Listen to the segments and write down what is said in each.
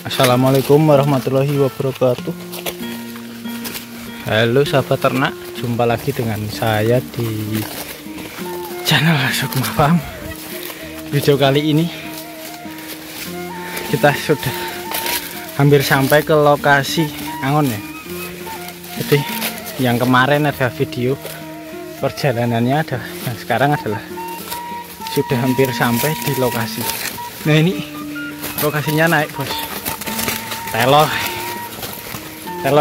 Assalamualaikum warahmatullahi wabarakatuh. Halo sahabat ternak, jumpa lagi dengan saya di channel Sukma Farm. Video kali ini kita sudah hampir sampai ke lokasi Angon ya. Jadi yang kemarin ada video perjalanannya, yang sekarang adalah sudah hampir sampai di lokasi. Nah ini lokasinya naik bos, telo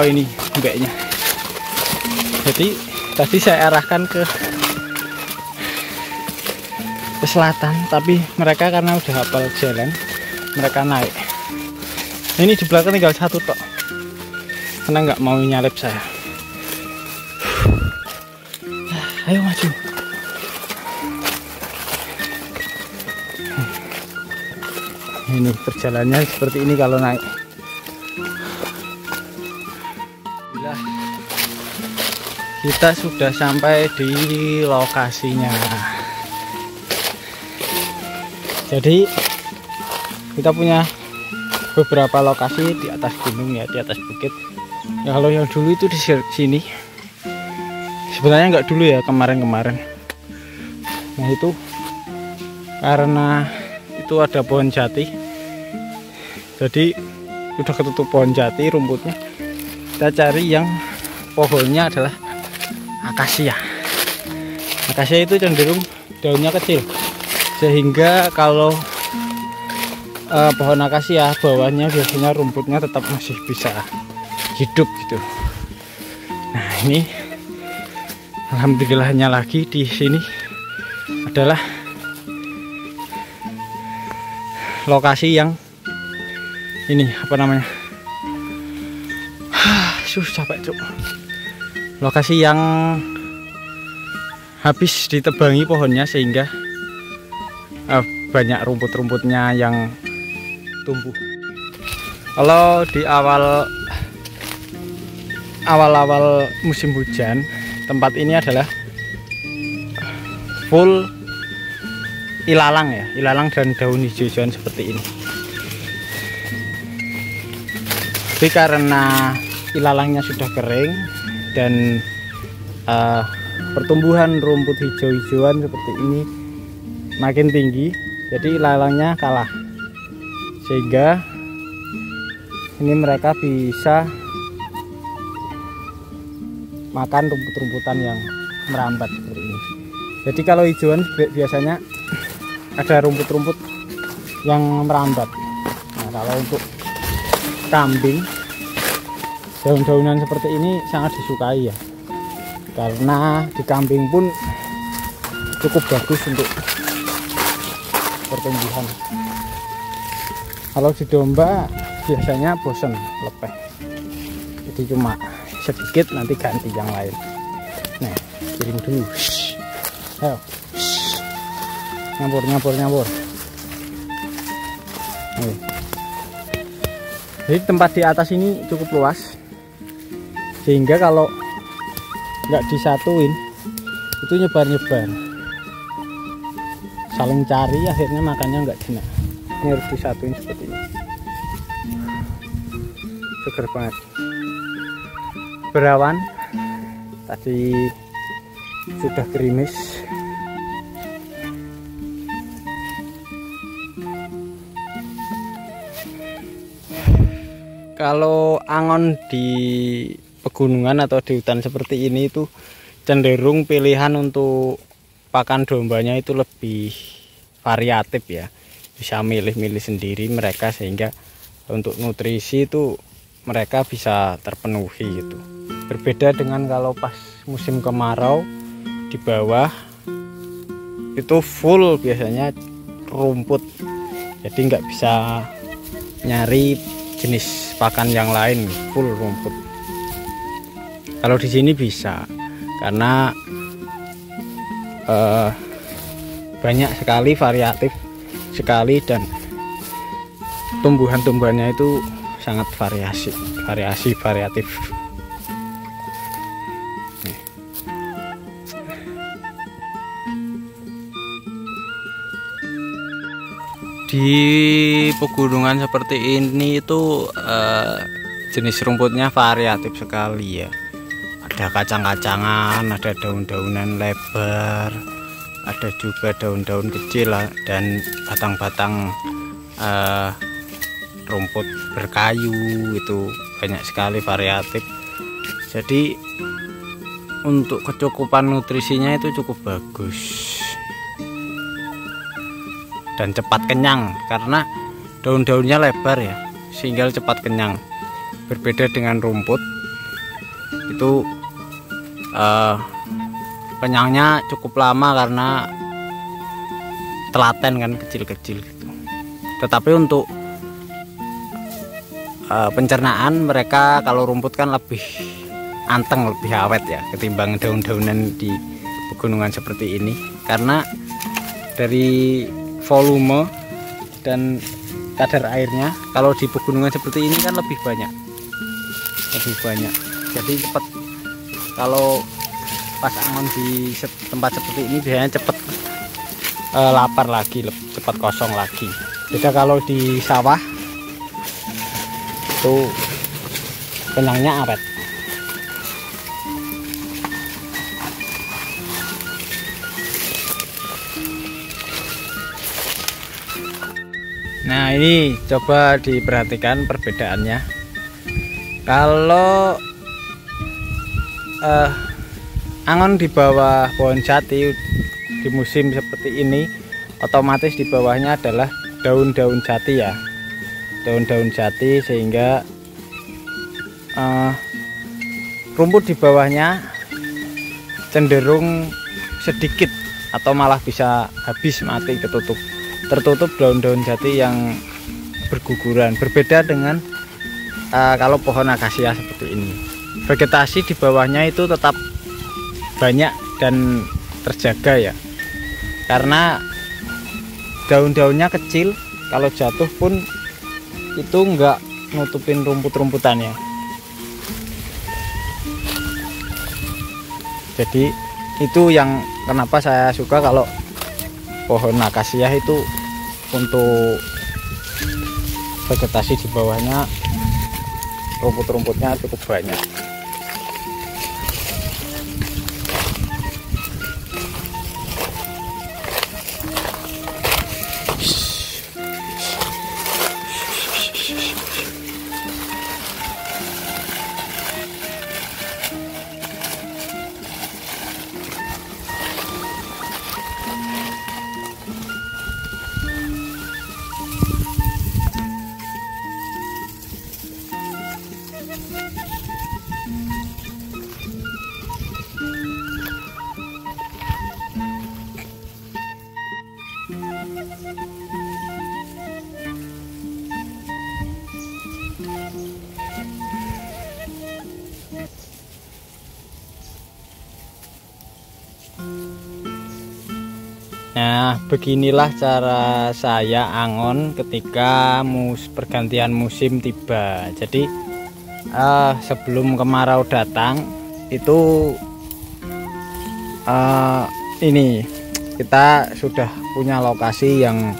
ini mbaknya. Jadi tadi saya arahkan ke selatan, tapi mereka karena udah hafal jalan, mereka naik. Ini di belakang tinggal satu tok, karena nggak mau nyalip saya. Ayo maju. Ini perjalanannya seperti ini kalau naik. Bila kita sudah sampai di lokasinya. Jadi kita punya beberapa lokasi di atas gunung ya, di atas bukit. Ya kalau yang dulu itu di sini. Sebenarnya nggak dulu ya, kemarin-kemarin. Nah itu karena itu ada pohon jati, jadi udah ketutup pohon jati rumputnya. Kita cari yang pohonnya adalah akasia. Akasia itu cenderung daunnya kecil, sehingga kalau pohon akasia bawahnya biasanya rumputnya tetap masih bisa hidup gitu. Nah ini alhamdulillahnya lagi di sini adalah lokasi yang ini apa namanya, capek cuk. Lokasi yang habis ditebangi pohonnya sehingga banyak rumput-rumputnya yang tumbuh. Kalau di awal-awal musim hujan, tempat ini adalah full ilalang ya, ilalang dan daun hijau-hijauan seperti ini. Tapi karena ilalangnya sudah kering dan pertumbuhan rumput hijau-hijauan seperti ini makin tinggi, jadi ilalangnya kalah, sehingga ini mereka bisa makan rumput-rumputan yang merambat seperti ini. Jadi kalau hijauan biasanya ada rumput-rumput yang merambat. Nah kalau untuk kambing, daun-daunan seperti ini sangat disukai ya, karena di kambing pun cukup bagus untuk pertumbuhan. Kalau di domba biasanya bosan lepeh, jadi cuma sedikit, nanti ganti yang lain. Nah kirim dulu. Ayo. Nyampur. Jadi tempat di atas ini cukup luas, sehingga kalau nggak disatuin itu nyebar-nyebar, saling cari, akhirnya makannya nggak jenak. Ini harus disatuin seperti ini. Seger banget. Berawan, tadi sudah gerimis. Kalau angon di pegunungan atau di hutan seperti ini itu cenderung pilihan untuk pakan dombanya itu lebih variatif ya, bisa milih-milih sendiri mereka, sehingga untuk nutrisi itu mereka bisa terpenuhi gitu. Berbeda dengan kalau pas musim kemarau, di bawah itu full biasanya rumput, jadi nggak bisa nyari jenis pakan yang lain, full rumput. Kalau di sini bisa, karena banyak sekali, variatif sekali, dan tumbuhan-tumbuhannya itu sangat variatif. Di pegunungan seperti ini itu jenis rumputnya variatif sekali ya. Ada kacang-kacangan, ada daun-daunan lebar, ada juga daun-daun kecil dan batang-batang rumput berkayu. Itu banyak sekali variatif. Jadi untuk kecukupan nutrisinya itu cukup bagus dan cepat kenyang karena daun-daunnya lebar ya, sehingga cepat kenyang. Berbeda dengan rumput itu kenyangnya cukup lama karena telaten kan, kecil-kecil gitu. Tetapi untuk pencernaan mereka, kalau rumput kan lebih anteng, lebih awet ya ketimbang daun-daunan di pegunungan seperti ini, karena dari volume dan kadar airnya kalau di pegunungan seperti ini kan lebih banyak, jadi cepat. Kalau pas angon di tempat seperti ini biasanya cepat lapar lagi, cepat kosong lagi. Beda kalau di sawah itu kenyangnya awet. Nah, ini coba diperhatikan perbedaannya. Kalau angon di bawah pohon jati di musim seperti ini, otomatis di bawahnya adalah daun-daun jati ya, daun-daun jati, sehingga rumput di bawahnya cenderung sedikit atau malah bisa habis, mati, tertutup daun-daun jati yang berguguran. Berbeda dengan kalau pohon akasia seperti ini, vegetasi di bawahnya itu tetap banyak dan terjaga ya, karena daun-daunnya kecil, kalau jatuh pun itu enggak nutupin rumput-rumputannya. Jadi itu yang kenapa saya suka kalau pohon akasia itu untuk vegetasi di bawahnya, rumput-rumputnya cukup banyak. Nah, beginilah cara saya angon ketika pergantian musim tiba. Jadi sebelum kemarau datang itu ini kita sudah punya lokasi yang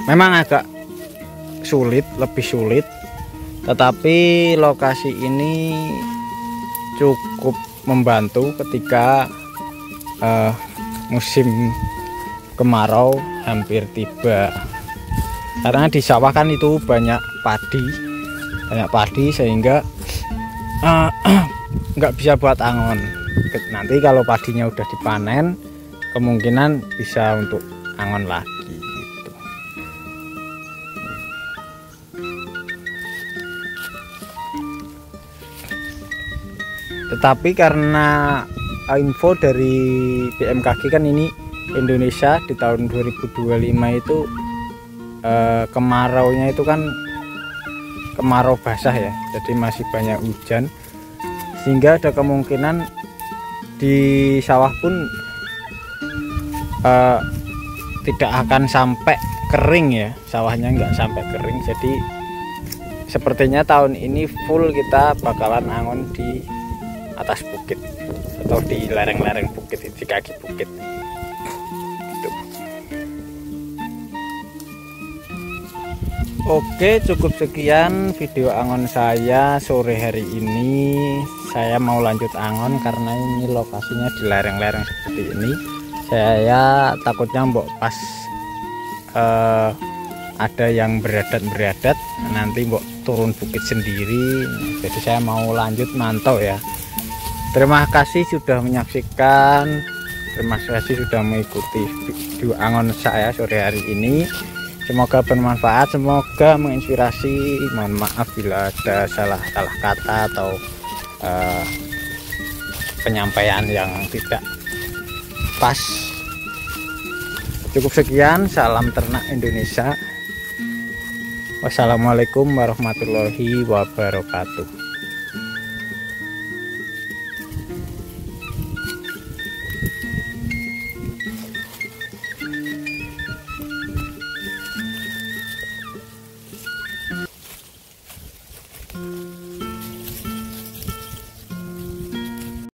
memang agak sulit, lebih sulit, tetapi lokasi ini cukup membantu ketika musim kemarau hampir tiba, karena di sawah kan itu banyak padi sehingga nggak bisa buat angon. Nanti kalau padinya udah dipanen, kemungkinan bisa untuk angon lagi gitu. Tetapi karena info dari BMKG kan ini Indonesia di tahun 2025 itu kemaraunya itu kan kemarau basah ya, jadi masih banyak hujan, sehingga ada kemungkinan di sawah pun tidak akan sampai kering ya, sawahnya nggak sampai kering. Jadi sepertinya tahun ini full kita bakalan angon di atas bukit atau di lereng-lereng bukit, di kaki bukit gitu. Oke, cukup sekian video angon saya sore hari ini. Saya mau lanjut angon karena ini lokasinya di lereng-lereng seperti ini. Saya takutnya mbok pas ada yang beradat nanti mbok turun bukit sendiri. Jadi saya mau lanjut mantau ya. Terima kasih sudah menyaksikan. Terima kasih sudah mengikuti video angon saya sore hari ini. Semoga bermanfaat, semoga menginspirasi. Mohon maaf bila ada salah kata atau penyampaian yang tidak pas. Cukup sekian, salam ternak Indonesia. Wassalamualaikum warahmatullahi wabarakatuh.